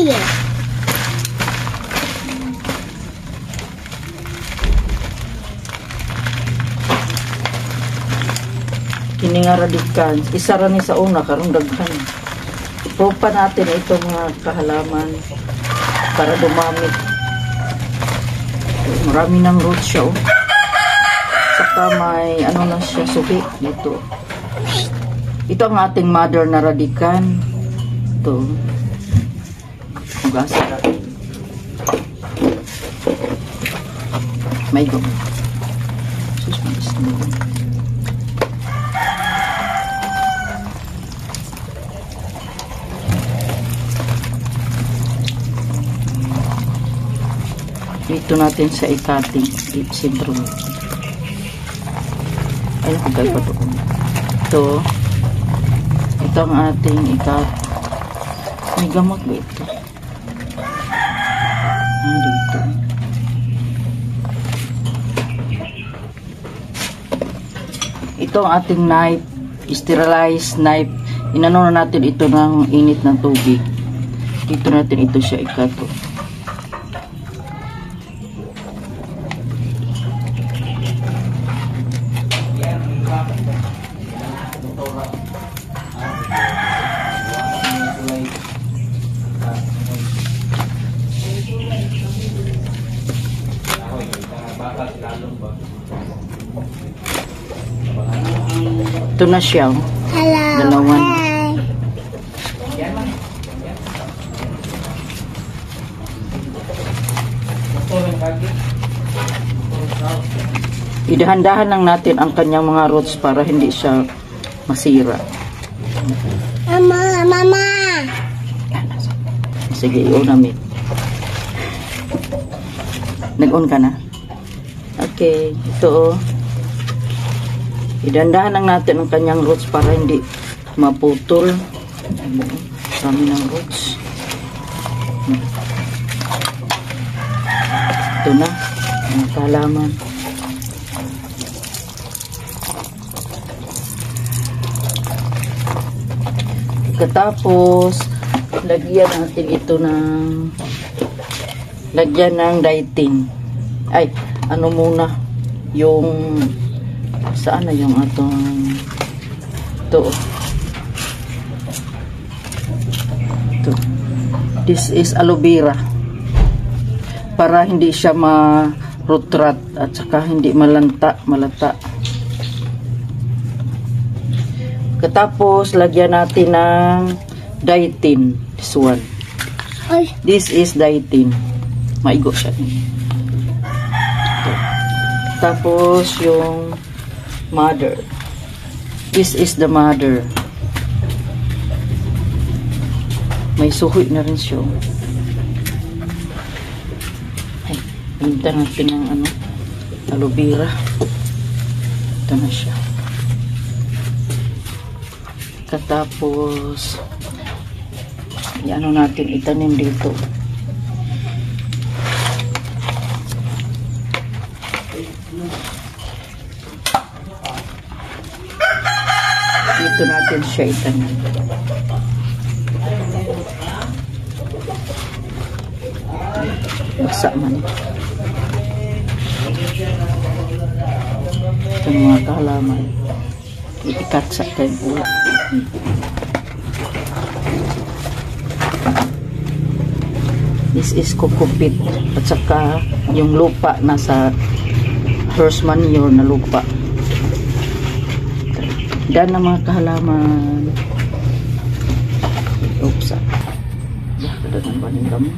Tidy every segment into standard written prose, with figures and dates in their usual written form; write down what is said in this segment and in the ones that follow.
here. Kini nga radikan. Isa ra ni sa una karong daghan. Ipropa natin ito mga kahalaman para dumamit. Marami ng roots siya, oh. Saka may ano na siya, suhi dito. Ito ang ating mother na radikan. Ito. Hugasan natin. May go. Sus, malis mo. Dito natin sa ikating syndrome. Ay, nakagay pa doon. Ito ang ating ikat. May gamot ba ito? Dito. Ito ang ating knife. Sterilized knife. Inano na natin ito ng init ng tubig. Dito natin ito siya ikat. Ito na siya. Hello. Dalawan. Idahan-dahan lang natin ang kanyang mga roots para hindi siya masira. Mama. Sige, i-on Nag-on ka na? Okay, ito. Idandahan lang natin ang kanyang roots para hindi maputol. Dami ng roots. Ito na. Ang halaman. Pagkatapos, lagyan natin ito ng dating. Ay, ano muna? Yung saan na yung atong ito. This is aloe vera para hindi siya ma-root-rot at saka hindi malata. Katapos lagyan natin ng dietine. This one. This is dietine. Maigo siya. Tapos yung mother. This is the mother. May suhoy na rin siya. Ay, pinta natin ng aloe vera. Ito na siya. Katapos i-ano natin, itanim dito. Dito natin siya itanim. Basa man. Ito mga kahalaman. Iikat sa tempo. This is coco-peat at saka yung lupa nasa horse manure na lupa. Dan na mga kahalaman. Oops. Kada ng paninggamot.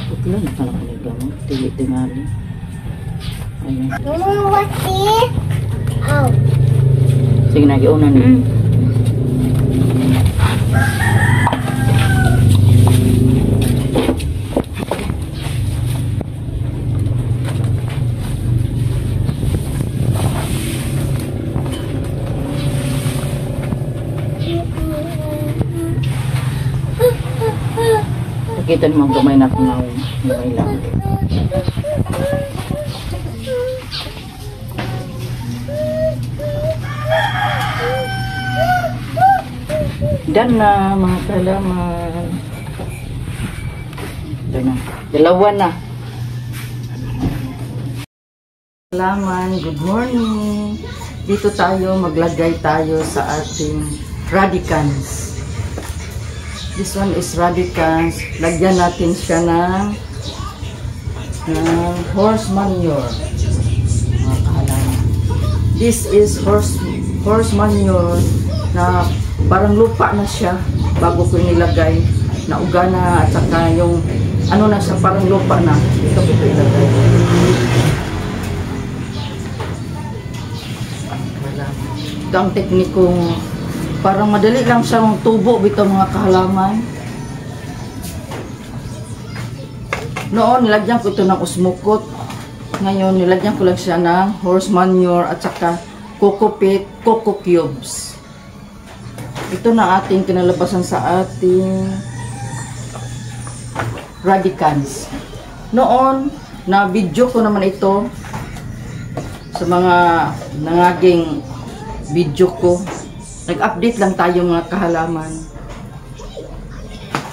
Putla na pala paninggamot. Tili-tingali. Ayan. What's this? Oh. Sige na, giunan niyo. Kita ni mga gamay na kung gamay lang. Dan na mga kahalaman. Ito na. Dalawa na. Salamat. Good morning. Dito tayo, maglagay tayo sa ating radicans. This one is radicans. Lagyan natin siya ng horse manure. This is horse manure na parang lupa na siya bago ko nilagay. Nauga na at saka yung ano na siya, parang lupa na. Ito ko ilagay. Ito ang teknikong parang madali lang siyang tubo bito mga kahalaman. Noon nilagyan ko ito ng usmukot. Ngayon nilagyan ko lang siya ng horse manure at saka coco peat, coco cubes. Ito na ating kinalabasan sa ating radicans. Noon na video ko naman ito sa mga nangaging video ko. Nag-update lang tayo mga kahalaman.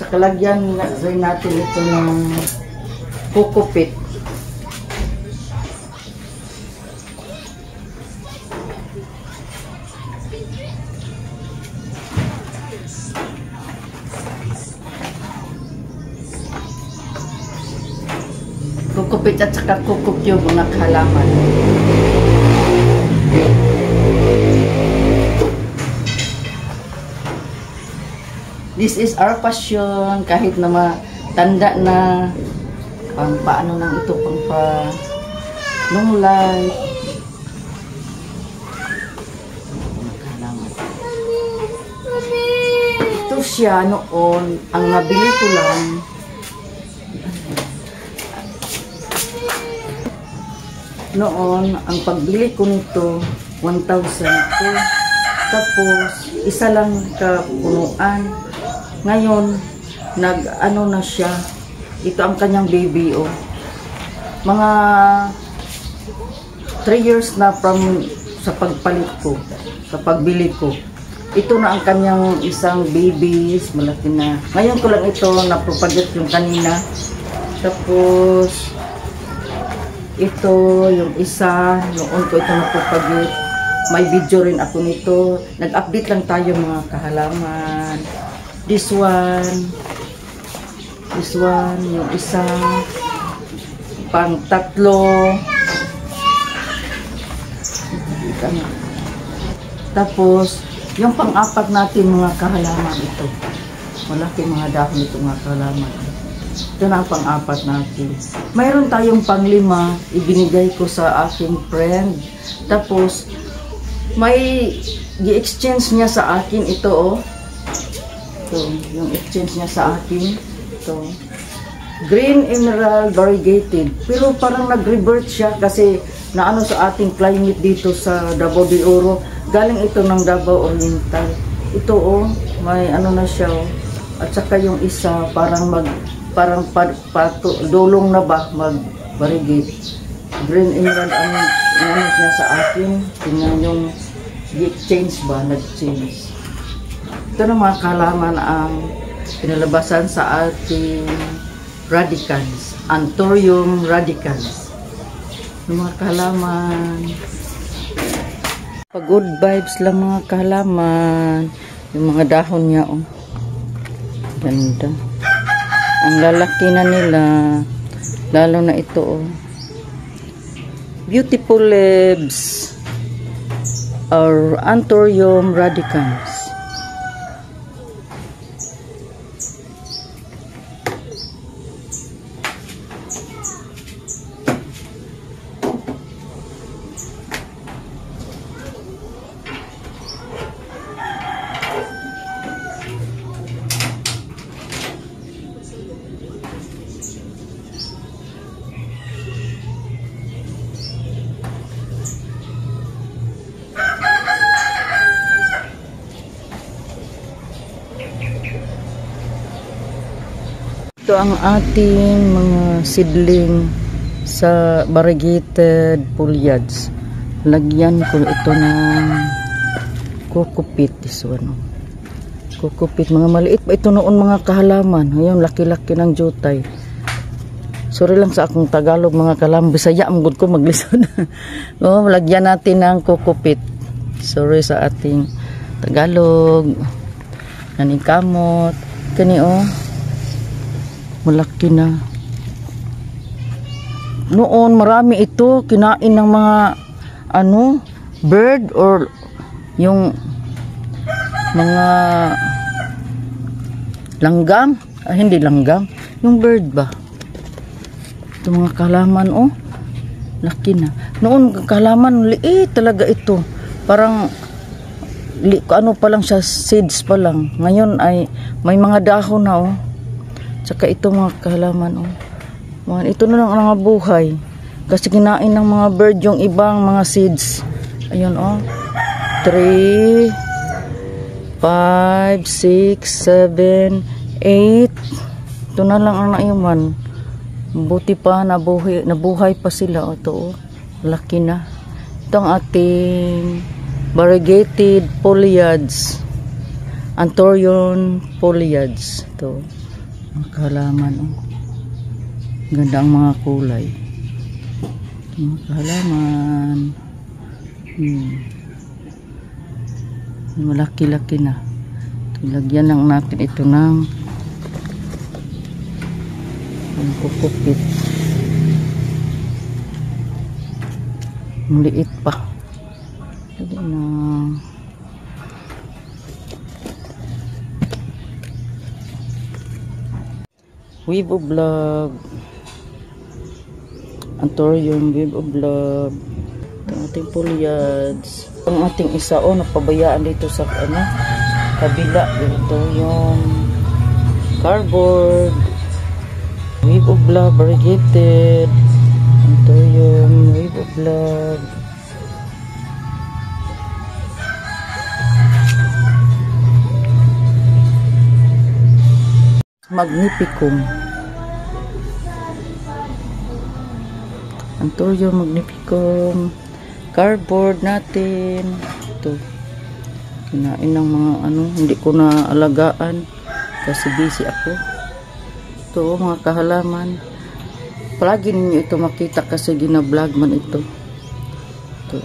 Sa kalagyan rin natin ito ng coco peat. Coco peat at saka coco cube mga kahalaman. This is our passion. Kahit na matanda na, paano nang ito, long life. Ito siya noon, ang nabili ko lang. Noon, ang pagbili ko nito, 1,000 po. Tapos, isa lang kapunuan. Ngayon, nag-ano na siya. Ito ang kanyang baby, oh. Mga 3 years na sa pagpalit ko, sa pagbili ko. Ito na ang kanyang isang babies, malaki na. Ngayon ko lang ito napropagate yung kanina. Tapos, ito yung isa, noon ko ito napropagate. May video rin ako nito. Nag-update lang tayo mga kahalaman. This one, yung isa, pang tatlo. Tapos, yung pang-apat natin mga kahalaman ito. Malaki mga dahon ito mga kahalaman. Ito na ang pang-apat natin. Mayroon tayong pang-5, ibinigay ko sa aking friend. Tapos, may i-exchange niya sa akin ito, oh. Ito, yung exchange niya sa akin. Ito. Green Emerald Variegated. Pero parang nag-revert siya kasi naano sa ating climate dito sa Davao de Oro. Galing ito ng Davao Oriental. Ito, oh, may ano na siya, oh. At saka yung isa, parang dulong na ba, mag-variegate. Green Emerald, ano niya sa akin. Tingnan yung exchange ba, nag-change. Ito na mga kahalaman ang pinalabasan sa ating radicans, Anthurium radicans. Yung mga kahalaman, good vibes lang mga kahalaman. Yung mga dahon niya, oh. Ganda. Ang lalaki na nila, lalo na ito, oh. Beautiful leaves or Anthurium radicans. Ito ang ating mga seedling sa variegated foliage. Lagyan ko ito ng coco peat. This one. Coco peat. Mga maliit pa ito noon mga kahalaman. Ngayon laki-laki ng jutay. Sorry lang sa akong Tagalog mga kalam. Bisaya ang ko maglisod. Oh, lagyan natin ng kukupit. Sorry sa ating Tagalog. Naning kamot. Kani oh. Malaki na. Noon marami ito kinain ng mga ano, bird or yung mga langgam. Hindi langgam. Yung bird ba? Ito mga kahalaman oh. Laki na. Noon kahalaman liit talaga ito. Parang ano pa lang siya, seeds pa lang. Ngayon ay may mga dahon na oh. Tsaka ito mga kahalaman oh. Ito na lang ang mga buhay. Kasi kinain ng mga bird yung ibang mga seeds. Ayun oh. 3 5 6 7 8. Ito na lang ang naiwan. Buti pa nabuhay pa sila. Ito oh. Laki na. Ito ang ating variegated foliage. Anthurium foliage. Ito. Ang halaman oh. Ganda ang mga kulay. Ito mga halaman. Malaki-laki na. Lagyan lang natin ito ng kukupit. Maliit pa. Lagyan na. Weibo vlog. Anthurium Weibo vlog. Ang ating foliage. Ang ating isa o napabayaan dito sa ano kabila. Ito yung cardboard. Weibo vlog variegated. Anthurium Weibo vlog. Magnificum. Anthurium magnificum. Cardboard natin. Ito. Kinain ng mga ano. Hindi ko na alagaan. Kasi busy ako. Ito mga kahalaman. Palagi ninyo ito makita kasi gina-vlog man ito. Ito.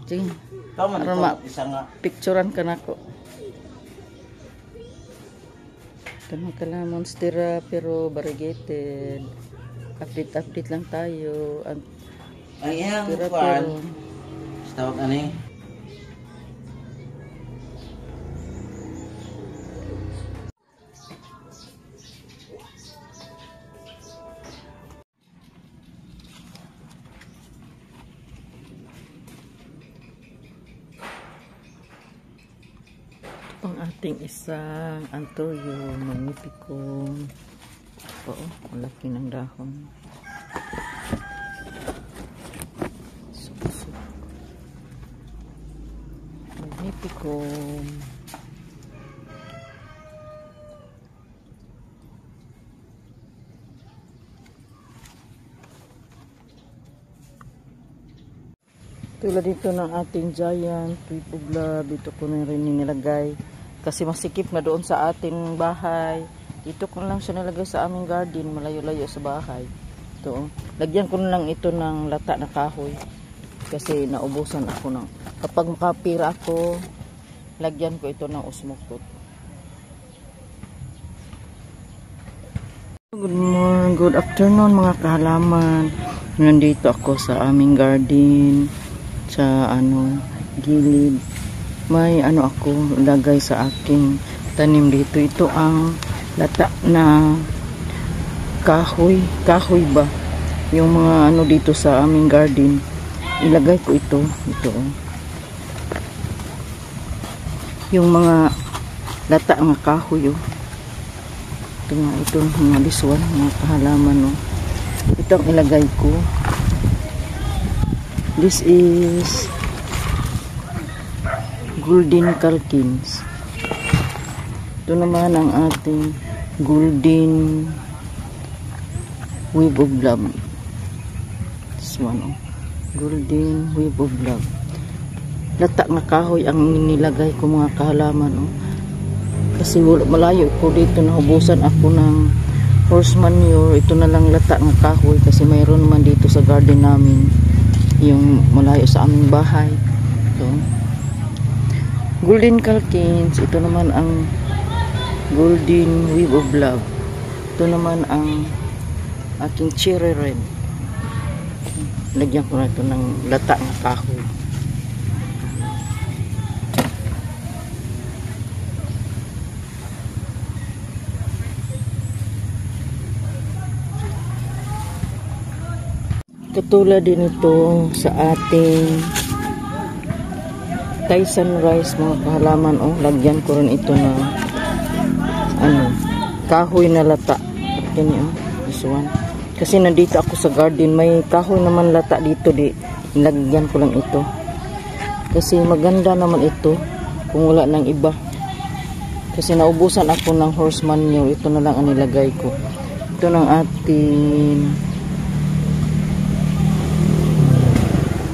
Sige. Picturean ka na ko. Tama ka lang, monstera pero variegated. Update lang tayo. Ay, ang kuwan. Tawag ano eh. Ang ating isang Anthurium magnificum. Oo, malaki ng dahon. Magnificum. Tulad dito ng ating giant Weibo vlog, dito ko na rin nilagay kasi masikip na doon sa ating bahay. Dito ko lang siya nilagay sa aming garden, malayo-layo sa bahay. Ito, lagyan ko na lang ito ng lata na kahoy kasi naubusan ako ng kapag makapira ako, lagyan ko ito ng usmukot. Good morning, good afternoon mga kahalaman. Nandito ako sa aming garden. Sa ano gilid may ano ako lagay sa aking tanim dito. Ito ang lata na kahoy ba yung mga ano dito sa aming garden. Ilagay ko ito yung mga lata ng kahoy oh. Ito mga diswan mga kahalaman oh. Ito ang ilagay ko. This is golden calkins. Ito naman ang ating golden weave of love. This one, oh. Golden weave of love. Lata nga kahoy ang nilagay ko mga kahalaman, oh. Kasi malayo ko dito, nahubusan ako ng horse manure. Ito na lang lata nga kahoy kasi mayroon naman dito sa garden namin yung malayo sa aming bahay. Ito. Golden calkins. Ito naman ang golden weave of love. Ito naman ang aking cherry red. Lagyan ko na ito ng lata ng kahoy. Katulad din ito sa ating Thai sunrise mga kahalaman, oh. Lagyan ko rin ito ng kahoy na lata. Yan, oh. This one. Kasi nandito ako sa garden, may kahoy naman lata dito, nilagyan ko lang ito. Kasi maganda naman ito kung wala nang iba. Kasi naubusan ako ng horse manure, ito na lang ang nilagay ko. Ito ng ating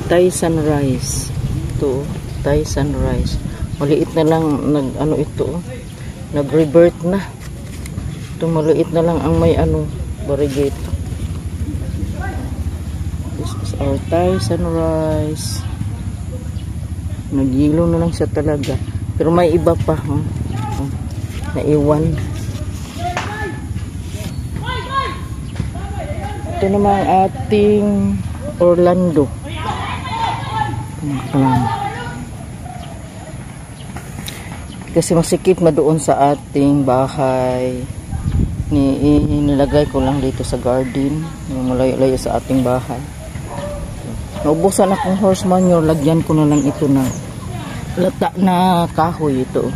Thai sunrise. Ito, Thai sunrise. Maliit na lang nag-revert na. Ito maliit na lang ang may variegate. This is our Thai sunrise. Nagyilo na lang siya talaga. Pero may iba pa, naiwan. Ito naman ang ating Orlando. Kasi masikip na doon sa ating bahay. Nilagay ko lang dito sa garden, malayo-layo sa ating bahay. Naubusan akong horse manure, lagyan ko na lang ito ng lata na kahoy ito.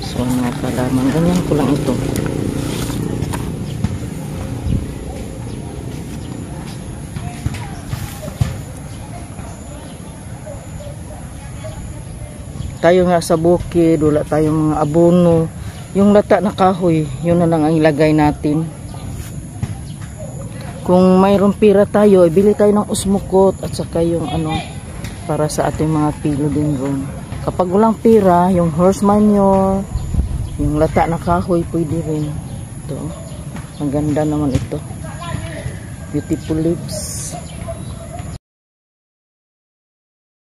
So mga kalaman, ganyan ko lang ito. Tayo nga sa bukid, wala tayong mga abono. Yung lata na kahoy, yun na lang ang ilagay natin. Kung mayroong pira tayo, ibili tayo ng usmukot at saka yung para sa ating mga philodendron. Kapag walang pira, yung horse manure, yung lata na kahoy, pwede rin. Ito, ang ganda naman ito. Beautiful leaves.